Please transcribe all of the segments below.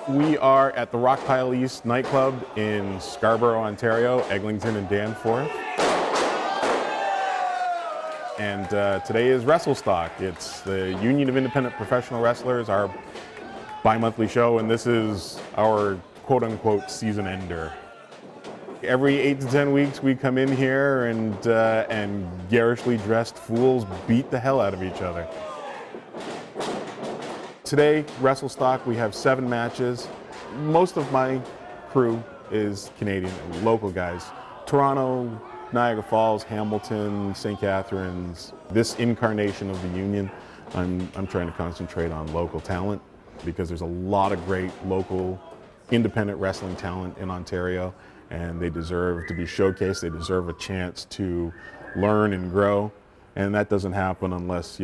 We are at the Rockpile East Nightclub in Scarborough, Ontario, Eglinton and Danforth. And today is WrestleStock. It's the Union of Independent Professional Wrestlers, our bi-monthly show, and this is our quote-unquote season ender. Every 8 to 10 weeks we come in here and garishly dressed fools beat the hell out of each other. Today, WrestleStock, we have 7 matches. Most of my crew is Canadian, local guys. Toronto, Niagara Falls, Hamilton, St. Catharines. This incarnation of the Union, I'm trying to concentrate on local talent because there's a lot of great local independent wrestling talent in Ontario, and they deserve to be showcased. They deserve a chance to learn and grow, and that doesn't happen unless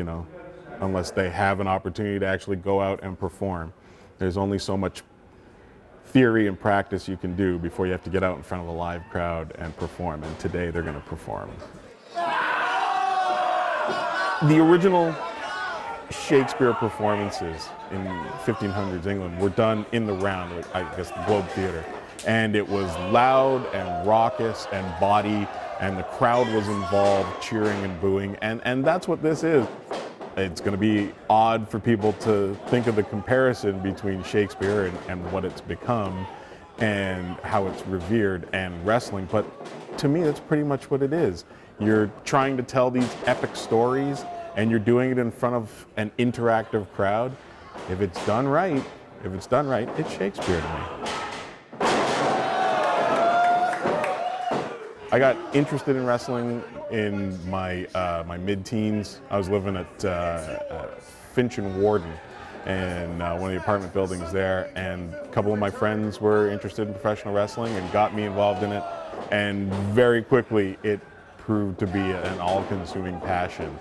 they have an opportunity to actually go out and perform. There's only so much theory and practice you can do before you have to get out in front of a live crowd and perform, and today they're going to perform. The original Shakespeare performances in 1500s England were done in the round, I guess the Globe Theatre, and it was loud and raucous and bawdy, and the crowd was involved cheering and booing, and that's what this is. It's going to be odd for people to think of the comparison between Shakespeare and what it's become and how it's revered and wrestling, but to me that's pretty much what it is. You're trying to tell these epic stories and you're doing it in front of an interactive crowd. If it's done right, it's Shakespeare to me. I got interested in wrestling in my mid-teens. I was living at Finch and Warden in one of the apartment buildings there, and a couple of my friends were interested in professional wrestling and got me involved in it, and very quickly it proved to be an all-consuming passion.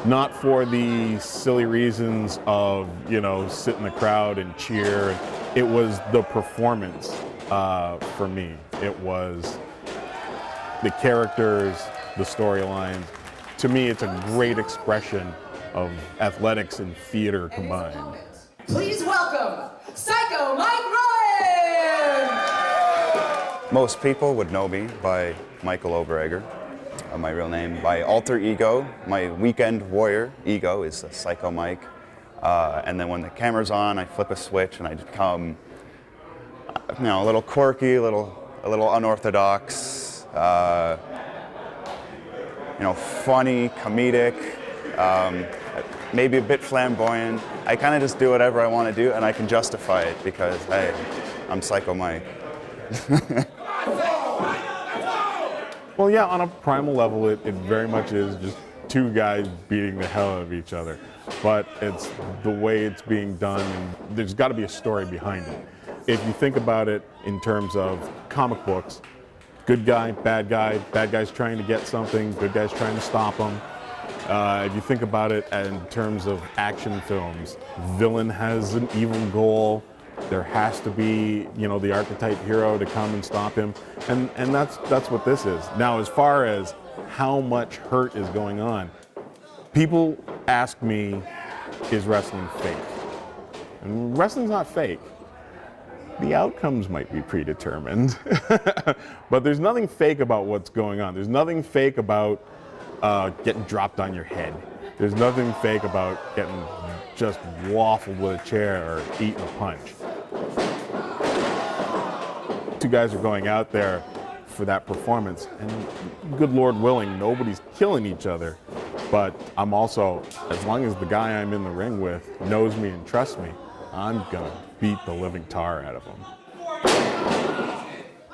Not for the silly reasons of, sit in the crowd and cheer. It was the performance for me. It was the characters, the storylines. To me, it's a great expression of athletics and theater combined. Please welcome Psycho Mike Rollins! Most people would know me by Michael Oberegger, my real name. My alter ego, my weekend warrior ego is Psycho Mike. And then when the camera's on, I flip a switch and I become, a little quirky, a little unorthodox, funny, comedic, maybe a bit flamboyant. I kind of just do whatever I want to do, and I can justify it because, hey, I'm Psycho Mike. Well, yeah, on a primal level, it very much is just 2 guys beating the hell out of each other. But it's the way it's being done, and there's got to be a story behind it. If you think about it in terms of comic books, good guy, bad guy's trying to get something, good guy's trying to stop him. If you think about it in terms of action films, villain has an evil goal. There has to be, the archetype hero to come and stop him, and that's what this is. Now, as far as how much hurt is going on, people ask me, is wrestling fake? And wrestling's not fake. The outcomes might be predetermined, but there's nothing fake about what's going on. There's nothing fake about getting dropped on your head. There's nothing fake about getting just waffled with a chair or eating a punch. 2 guys are going out there for that performance, and good Lord willing, nobody's killing each other. But I'm also, as long as the guy I'm in the ring with knows me and trusts me, I'm gonna beat the living tar out of him.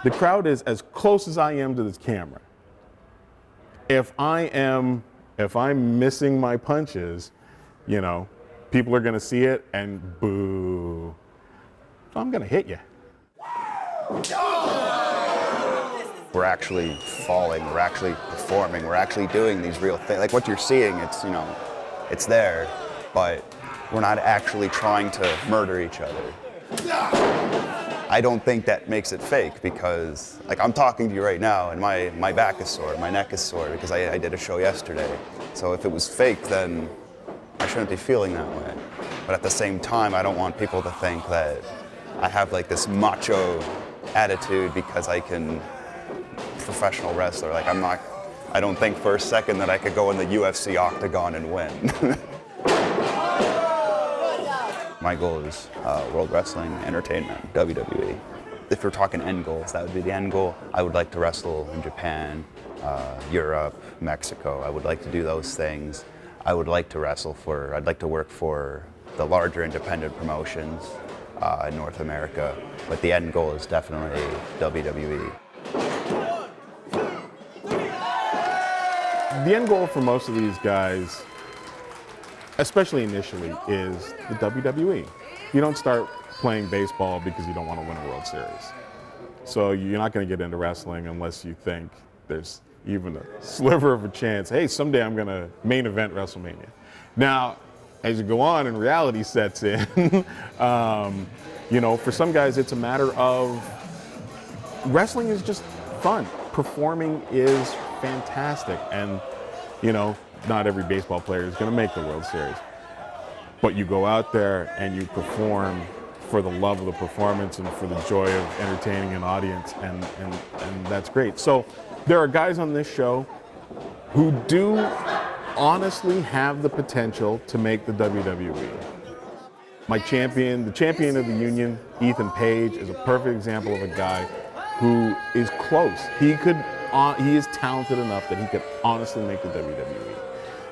The crowd is as close as I am to this camera. If I'm missing my punches, people are gonna see it and boo. So I'm gonna hit you. We're actually falling, we're actually performing, we're actually doing these real things. Like what you're seeing, it's there, but we're not actually trying to murder each other. I don't think that makes it fake because, I'm talking to you right now and my back is sore, my neck is sore because I did a show yesterday. So if it was fake, then I shouldn't be feeling that way. But at the same time, I don't want people to think that I have like this macho attitude because I can professional wrestler. Like I don't think for a second that I could go in the UFC octagon and win. My goal is World Wrestling Entertainment, WWE. If we're talking end goals, that would be the end goal. I would like to wrestle in Japan, Europe, Mexico. I would like to do those things. I would like to I'd like to work for the larger independent promotions in North America. But the end goal is definitely WWE. The end goal for most of these guys, especially initially, is the WWE. You don't start playing baseball because you don't want to win a World Series. So you're not going to get into wrestling unless you think there's even a sliver of a chance, hey, someday I'm going to main event WrestleMania. Now, as you go on and reality sets in, you know, for some guys it's a matter of wrestling is just fun. Performing is fantastic. And, you know, not every baseball player is going to make the World Series. But you go out there and you perform for the love of the performance and for the joy of entertaining an audience, and that's great. So there are guys on this show who do honestly have the potential to make the WWE. My champion, the champion of the union, Ethan Page, is a perfect example of a guy who is close. He is talented enough that he could honestly make the WWE.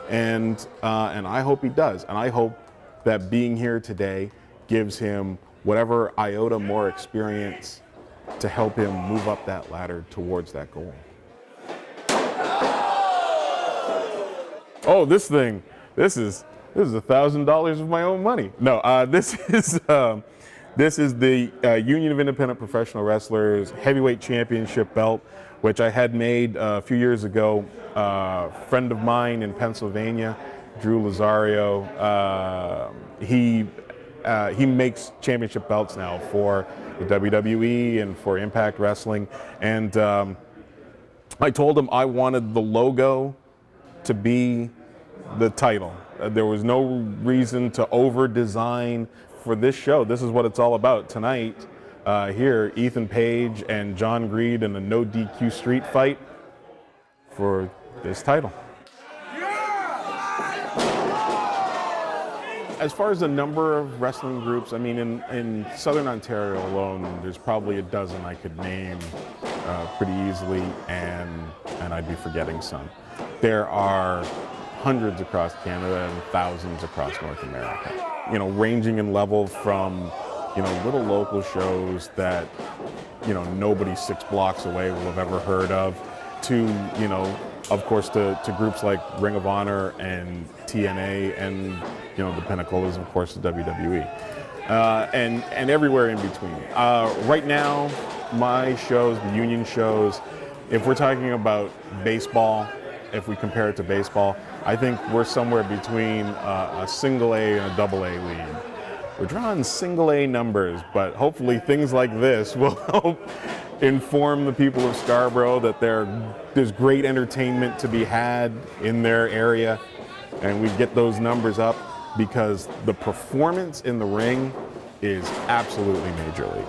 And I hope he does. And I hope that being here today gives him whatever iota more experience to help him move up that ladder towards that goal. Oh, this is $1,000 of my own money. No, this is the Union of Independent Professional Wrestlers Heavyweight Championship belt, which I had made a few years ago. A friend of mine in Pennsylvania, Drew Lazario, he makes championship belts now for the WWE and for Impact Wrestling. And I told him I wanted the logo to be the title. There was no reason to over-design for this show. This is what it's all about. Tonight, here, Ethan Page and John Greed in a no DQ street fight for this title. As far as the number of wrestling groups, I mean, in Southern Ontario alone, there's probably a dozen I could name pretty easily, and I'd be forgetting some. There are hundreds across Canada and thousands across North America. You know, ranging in level from, you know, little local shows that, you know, nobody 6 blocks away will have ever heard of, to, you know, of course, to groups like Ring of Honor and TNA, and, you know, the pinnacle is, of course, the WWE, and everywhere in between. Right now, my shows, the union shows, if we're talking about baseball, if we compare it to baseball, I think we're somewhere between a single A and a double A league. We're drawing single A numbers, but hopefully things like this will help inform the people of Scarborough that there's great entertainment to be had in their area, and we get those numbers up, because the performance in the ring is absolutely major league.